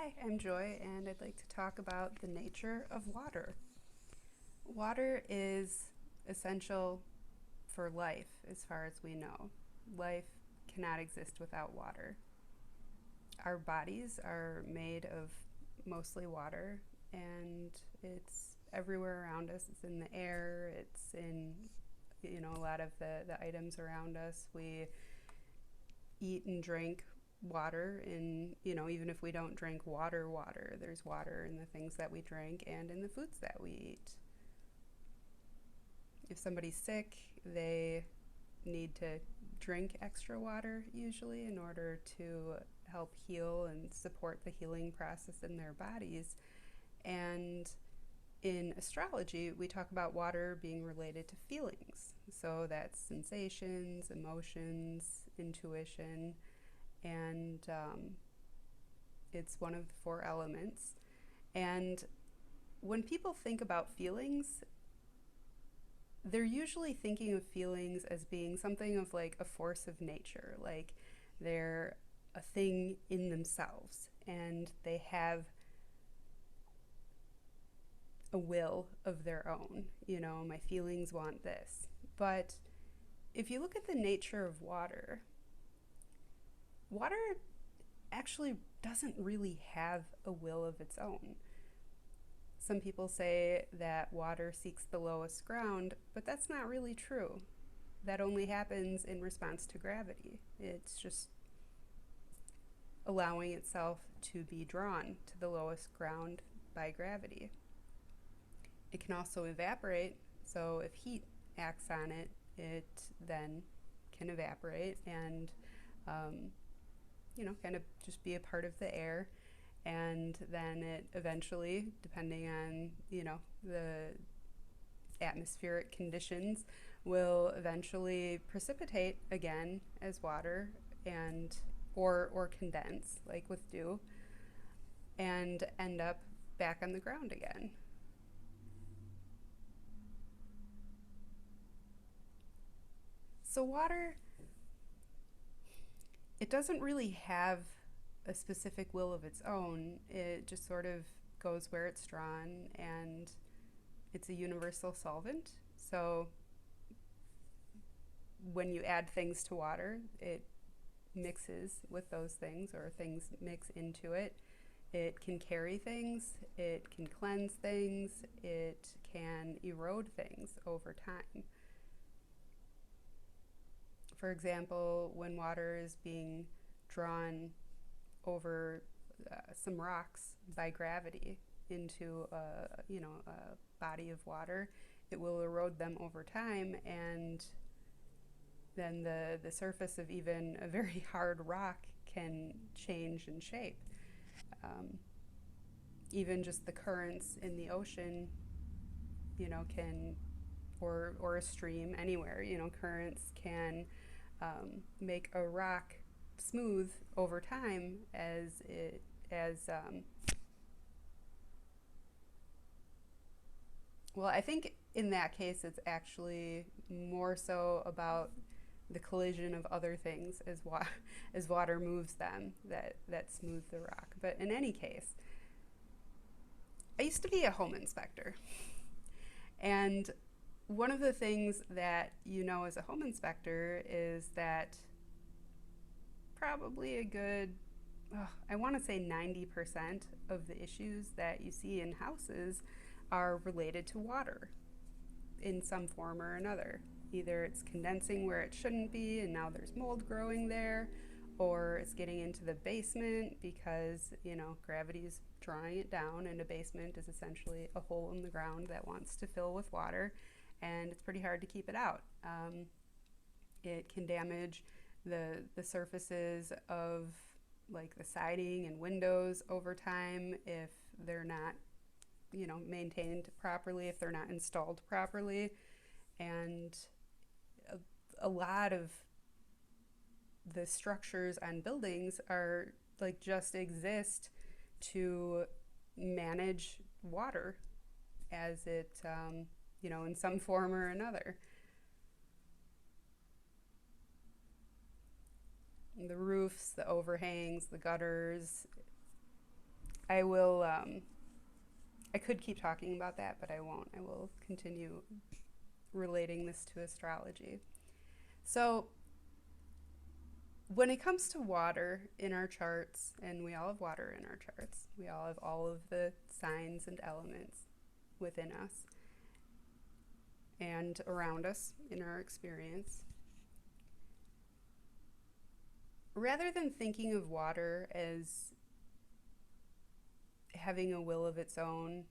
Hi, I'm Joy, and I'd like to talk about the nature of water. Water is essential for life, as far as we know. Life cannot exist without water. Our bodies are made of mostly water, and it's everywhere around us. It's in the air, it's in a lot of the items around us. We eat and drink water in, even if we don't drink water, there's water in the things that we drink and in the foods that we eat. If somebody's sick, they need to drink extra water usually in order to help heal and support the healing process in their bodies. And in astrology, we talk about water being related to feelings. So that's sensations, emotions, intuition, and it's one of the four elements. And when people think about feelings, they're usually thinking of feelings as being something of like a force of nature, like they're a thing in themselves and they have a will of their own. My feelings want this. But if you look at the nature of water, water actually doesn't really have a will of its own. Some people say that water seeks the lowest ground, but that's not really true. That only happens in response to gravity. It's just allowing itself to be drawn to the lowest ground by gravity. It can also evaporate, so if heat acts on it, it then can evaporate and kind of just be a part of the air. And then it eventually, depending on, the atmospheric conditions, will eventually precipitate again as water and or condense, like with dew, and end up back on the ground again. So water, it doesn't really have a specific will of its own. It just sort of goes where it's drawn, and it's a universal solvent. So when you add things to water, it mixes with those things, or things mix into it. It can carry things, it can cleanse things, it can erode things over time. For example, when water is being drawn over some rocks by gravity into a body of water, it will erode them over time, and then the surface of even a very hard rock can change in shape. Um, Even just the currents in the ocean, can, or a stream anywhere, currents can make a rock smooth over time as well, I think in that case it's actually more so about the collision of other things as water moves them that smooth the rock. But in any case, I used to be a home inspector, and one of the things that as a home inspector is that probably a good, I want to say 90% of the issues that you see in houses are related to water in some form or another. Either it's condensing where it shouldn't be and now there's mold growing there, or it's getting into the basement because, gravity is drawing it down, and a basement is essentially a hole in the ground that wants to fill with water, and it's pretty hard to keep it out. It can damage the surfaces of like the siding and windows over time if they're not maintained properly, if they're not installed properly. And a lot of the structures on buildings are like just exist to manage water as it in some form or another. The roofs, the overhangs, the gutters, I will, I could keep talking about that, but I won't. I will continue relating this to astrology. So, when it comes to water in our charts, and we all have water in our charts, we all have all of the signs and elements within us and around us in our experience. Rather than thinking of water as having a will of its own,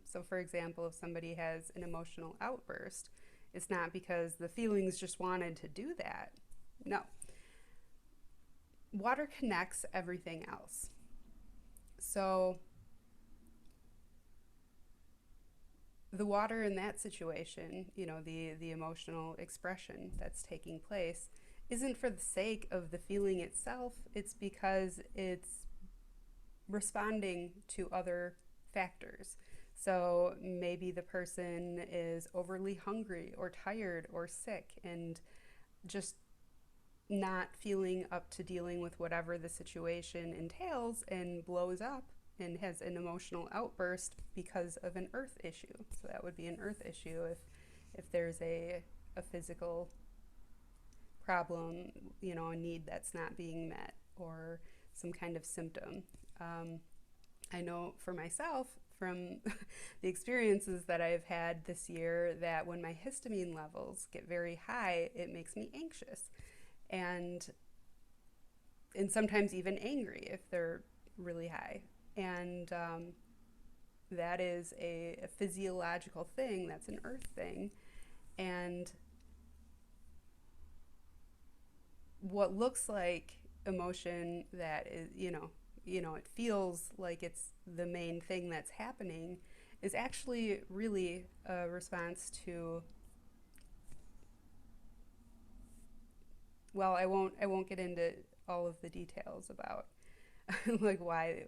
so for example, if somebody has an emotional outburst, it's not because the feelings just wanted to do that. No. Water connects everything else. So the water in that situation, the emotional expression that's taking place, isn't for the sake of the feeling itself. It's because it's responding to other factors. So maybe the person is overly hungry or tired or sick and just not feeling up to dealing with whatever the situation entails and blows up and has an emotional outburst because of an earth issue. So that would be an earth issue if there's a physical problem, a need that's not being met or some kind of symptom. I know for myself from the experiences that I've had this year that when my histamine levels get very high, it makes me anxious and sometimes even angry if they're really high. And that is a physiological thing. That's an earth thing. And what looks like emotion that is, it feels like it's the main thing that's happening is actually really a response to, well, I won't get into all of the details about like why.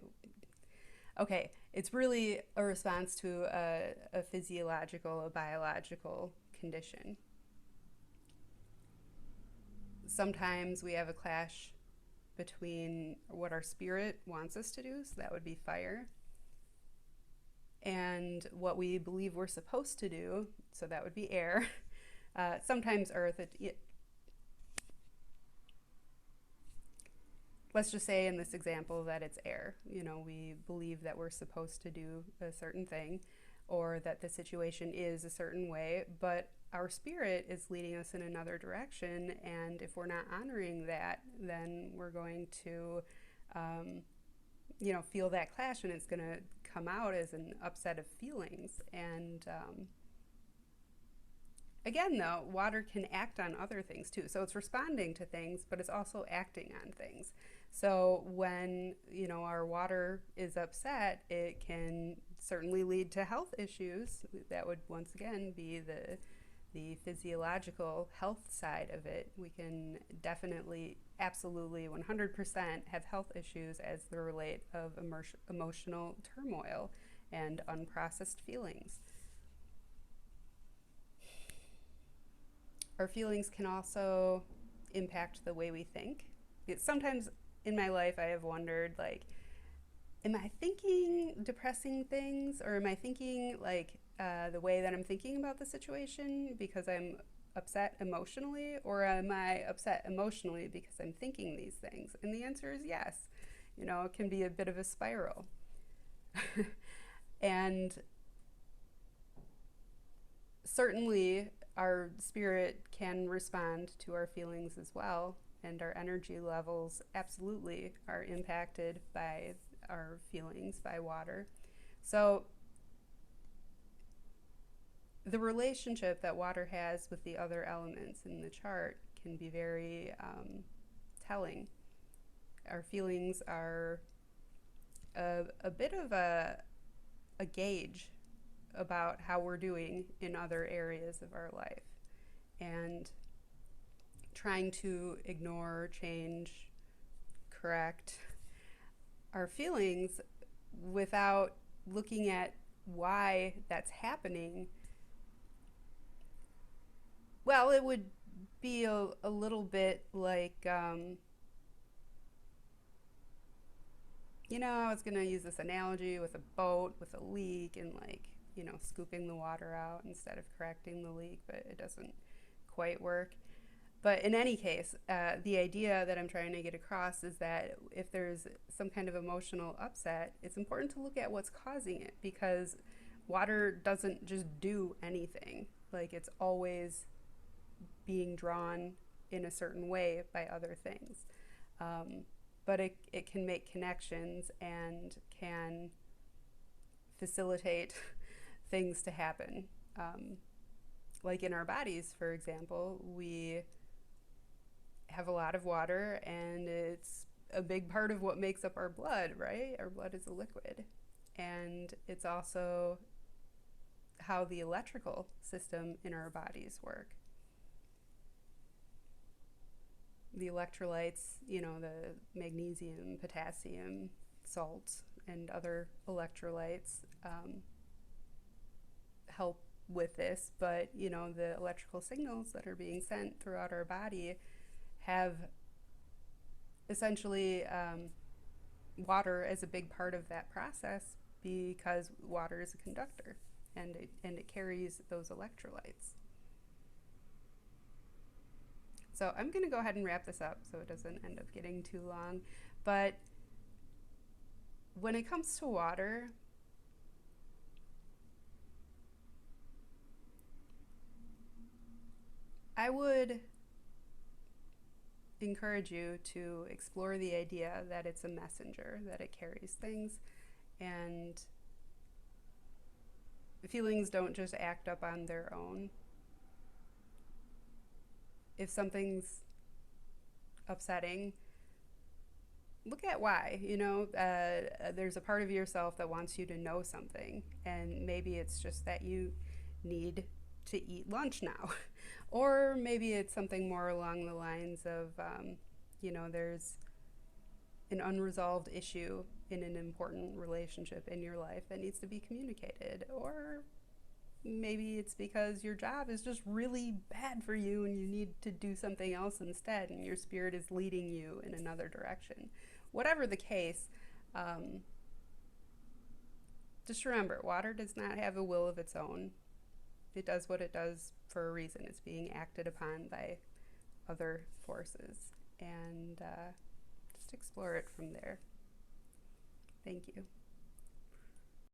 Okay, it's really a response to a physiological, a biological condition. Sometimes we have a clash between what our spirit wants us to do, so that would be fire, and what we believe we're supposed to do, so that would be air. Sometimes earth, let's just say in this example that it's air. We believe that we're supposed to do a certain thing or that the situation is a certain way, but our spirit is leading us in another direction, and if we're not honoring that, then we're going to feel that clash, and it's going to come out as an upset of feelings. And again, though, water can act on other things too. So it's responding to things, but it's also acting on things. So when, our water is upset, it can certainly lead to health issues. That would once again be the physiological health side of it. We can definitely, absolutely, 100% have health issues as the relate of emotional turmoil and unprocessed feelings. Our feelings can also impact the way we think. Sometimes in my life I have wondered, like, am I thinking depressing things, or am I thinking the way that I'm thinking about the situation because I'm upset emotionally, or am I upset emotionally because I'm thinking these things? And the answer is yes. It can be a bit of a spiral. And certainly our spirit can respond to our feelings as well, and our energy levels absolutely are impacted by our feelings, by water. So the relationship that water has with the other elements in the chart can be very telling. Our feelings are a bit of a gauge about how we're doing in other areas of our life. And trying to ignore, change, correct our feelings without looking at why that's happening, well, it would be a little bit like I was going to use this analogy with a boat with a leak and, like, scooping the water out instead of correcting the leak, but it doesn't quite work. But in any case, the idea that I'm trying to get across is that if there's some kind of emotional upset, it's important to look at what's causing it, because water doesn't just do anything. Like, it's always being drawn in a certain way by other things. Um, but it can make connections and can facilitate things to happen. Um, like in our bodies, for example, we have a lot of water, and it's a big part of what makes up our blood, right? Our blood is a liquid. And it's also how the electrical system in our bodies work. The electrolytes, the magnesium, potassium, salt, and other electrolytes help with this, but the electrical signals that are being sent throughout our body have essentially water as a big part of that process, because water is a conductor, and it carries those electrolytes. So I'm going to go ahead and wrap this up so it doesn't end up getting too long. But when it comes to water, I would encourage you to explore the idea that it's a messenger, that it carries things, and feelings don't just act up on their own. If something's upsetting, look at why. There's a part of yourself that wants you to know something, and maybe it's just that you need to eat lunch now. Or maybe it's something more along the lines of, there's an unresolved issue in an important relationship in your life that needs to be communicated. Or maybe it's because your job is just really bad for you and you need to do something else instead, and your spirit is leading you in another direction. Whatever the case, just remember, water does not have a will of its own. It does what it does for a reason. It's being acted upon by other forces. And just explore it from there. Thank you.